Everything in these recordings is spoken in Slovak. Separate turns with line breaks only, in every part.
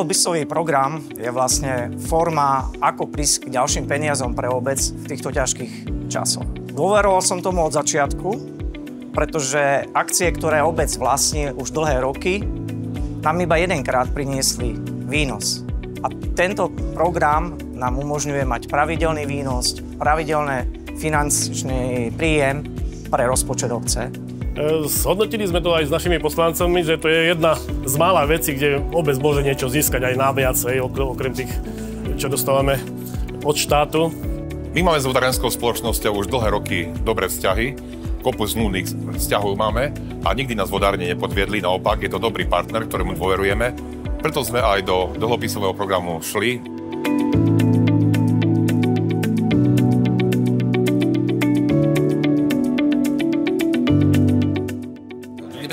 dlhopisový program je vlastne forma, ako prísť k ďalším peniazom pre obec v týchto ťažkých časoch. Dôveroval som tomu od začiatku, pretože akcie, ktoré obec vlastní už dlhé roky, nám iba jedenkrát priniesli výnos. A tento program nám umožňuje mať pravidelný výnos, pravidelné finančný príjem pre rozpočet obce.
Zhodnotili sme to aj s našimi poslancami, že to je jedna z mála vecí, kde obec môže niečo získať aj naviac, okrem tých, čo dostávame od štátu.
My máme s vodárenskou spoločnosťou už dlhé roky dobré vzťahy, kopu zmluvných vzťahov máme a nikdy nás vodárne nepodviedli, naopak je to dobrý partner, ktorému dôverujeme, preto sme aj do dlhopisového programu šli.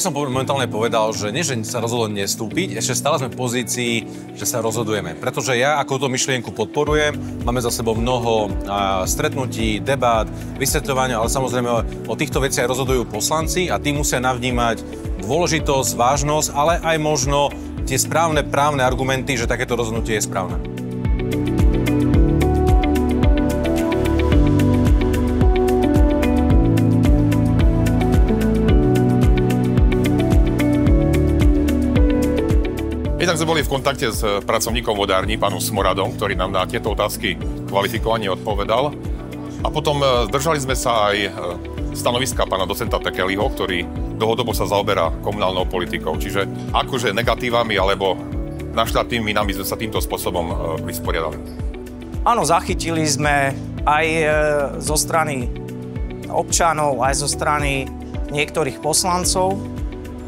Som momentálne povedal, že nie, že sa rozhodol nestúpiť, ešte stále sme v pozícii, že sa rozhodujeme. Pretože ja ako tú myšlienku podporujem, máme za sebou mnoho stretnutí, debát, vysvetľovania, ale samozrejme o týchto veciach rozhodujú poslanci a tí musia navnímať dôležitosť, vážnosť, ale aj možno tie správne právne argumenty, že takéto rozhodnutie je správne.
Jednak sme boli v kontakte s pracovníkom vodární, pánom Smoradom, ktorý nám na tieto otázky kvalifikovane odpovedal. A potom držali sme sa aj stanoviska pána docenta Tekeliho, ktorý dlhodobo sa zaoberá komunálnou politikou. Čiže akože negatívami alebo naštátnymi minami sme sa týmto spôsobom vysporiadali.
Áno, zachytili sme aj zo strany občanov, aj zo strany niektorých poslancov,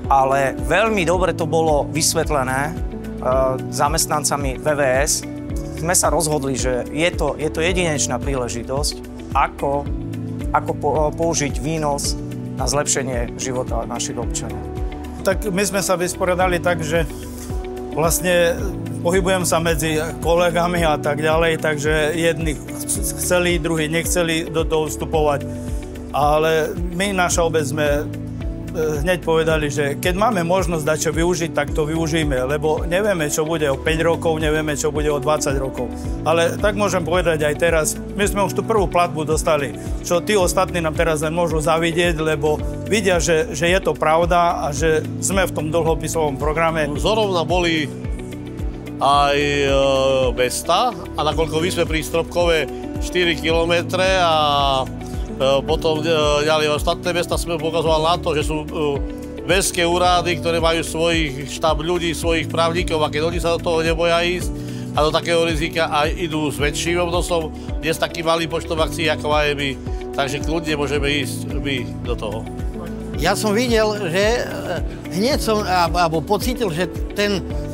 ale veľmi dobre to bolo vysvetlené zamestnancami VVS. Sme sa rozhodli, že je to jedinečná príležitosť, ako použiť výnos na zlepšenie života našich občanov.
Tak my sme sa vysporiadali tak, že vlastne pohybujem sa medzi kolegami a tak ďalej, takže jedni chceli, druhí nechceli do toho vstupovať. Ale my, naša obec, sme hneď povedali, že keď máme možnosť dať čo využiť, tak to využijeme, lebo nevieme, čo bude o 5 rokov, nevieme, čo bude o 20 rokov. Ale tak môžem povedať aj teraz, my sme už tú prvú platbu dostali, čo tí ostatní nám teraz len môžu zavidieť, lebo vidia, že je to pravda a že sme v tom dlhopisovom programe.
Zorovna boli aj mesta a nakoľko my sme pri Stropkove 4 kilometre a potom ďalej ostatné mesta sme ukazovali na to, že sú mestské úrady, ktoré majú svojich štáb ľudí, svojich právnikov a keď oni sa do toho neboja ísť a do takého rizika aj idú s väčším obnosom, nie s takým malým počtom akcií, ako máme my. Takže kľudne môžeme ísť my do toho.
Ja som videl, že hneď som, alebo pocítil, že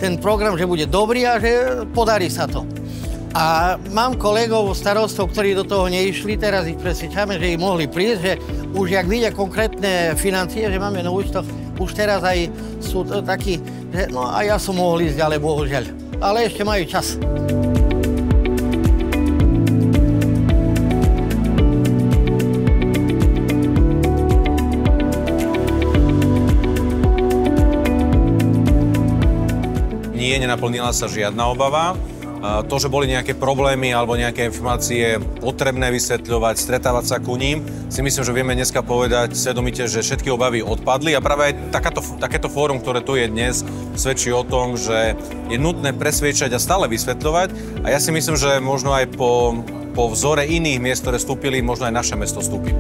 ten program, že bude dobrý a že podarí sa to. A mám kolegov, starostov, ktorí do toho neišli, teraz ich presvedčame, že ich mohli prísť, že už jak vidia konkrétne financie, že máme na účtoch, už teraz aj sú takí, že no a ja som mohol ísť ďalej, bohužiaľ. Ale ešte majú čas.
Nie, nenaplnila sa žiadna obava. To, že boli nejaké problémy alebo nejaké informácie potrebné vysvetľovať, stretávať sa ku ním, si myslím, že vieme dneska povedať svedomite, že všetky obavy odpadli a práve aj takéto fórum, ktoré tu je dnes, svedčí o tom, že je nutné presviečať a stále vysvetľovať a ja si myslím, že možno aj po vzore iných miest, ktoré vstúpili, možno aj naše mesto vstúpi.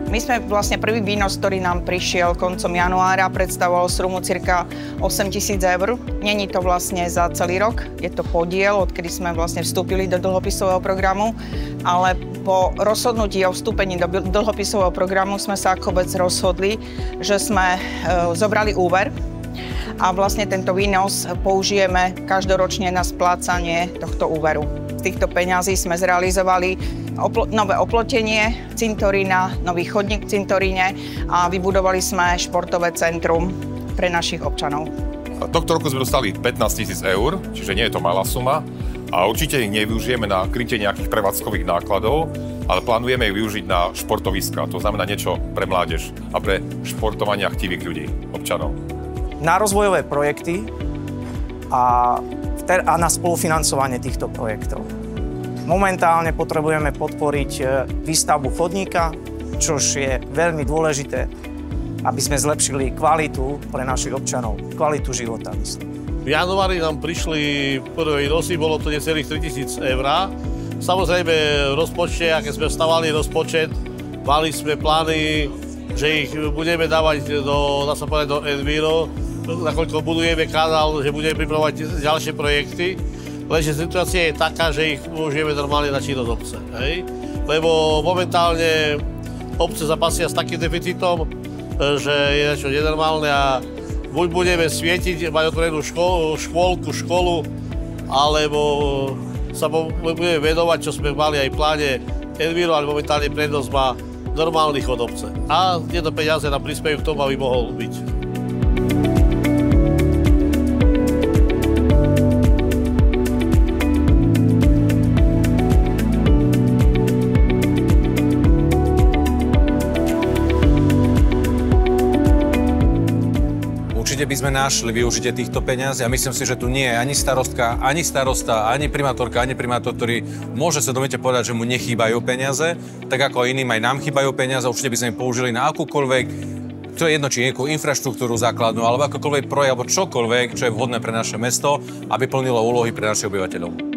My sme vlastne prvý výnos, ktorý nám prišiel koncom januára, predstavoval sumu cirka 8 000 eur. Není to vlastne za celý rok, je to podiel, odkedy sme vlastne vstúpili do dlhopisového programu, ale po rozhodnutí o vstúpení do dlhopisového programu sme sa ako obec rozhodli, že sme zobrali úver a vlastne tento výnos použijeme každoročne na splácanie tohto úveru. Z týchto peňazí sme zrealizovali nové oplotenie cintorína, nový chodník v cintoríne a vybudovali sme športové centrum pre našich občanov.
Tohto roku sme dostali 15 000 eur, čiže nie je to malá suma a určite ich nevyužijeme na krytie nejakých prevádzkových nákladov. ale plánujeme ich využiť na športoviska. To znamená niečo pre mládež a pre športovanie chtivých ľudí, občanov.
Na rozvojové projekty a na spolufinancovanie týchto projektov. Momentálne potrebujeme podporiť výstavbu chodníka, čož je veľmi dôležité, aby sme zlepšili kvalitu pre našich občanov, kvalitu života, myslím.
V januári nám prišli prvé nosy, bolo to necelých 3000 eur. Samozrejme, v rozpočte, aké sme stavali rozpočet, mali sme plány, že ich budeme dávať do Enviro, nakoľko budujeme kanál, že budeme pripravovať ďalšie projekty. Lenže situácia je taká, že ich môžeme normálne na činnosť obce. Hej? Lebo momentálne obce zapasia s takým deficitom, že je niečo nenormálne a buď budeme svietiť, mať otvorenú školu, alebo sa budeme venovať, čo sme mali aj v pláne Enviro, ale momentálne prednosť má normálny chod obce. A tieto peniaze nám prispievajú k tomu, aby mohol byť.
Určite by sme našli využitie týchto peňazí a myslím si, že tu nie je ani starostka, ani starosta, ani primátorka, ani primátor, ktorý môže sa domete povedať, že mu nechýbajú peniaze, tak ako iným aj nám chýbajú peniaze, určite by sme ich použili na akúkoľvek, to je jedno, či nejakú infraštruktúru základnú, alebo akokoľvek projekt, alebo čokoľvek, čo je vhodné pre naše mesto, aby plnilo úlohy pre našich obyvateľov.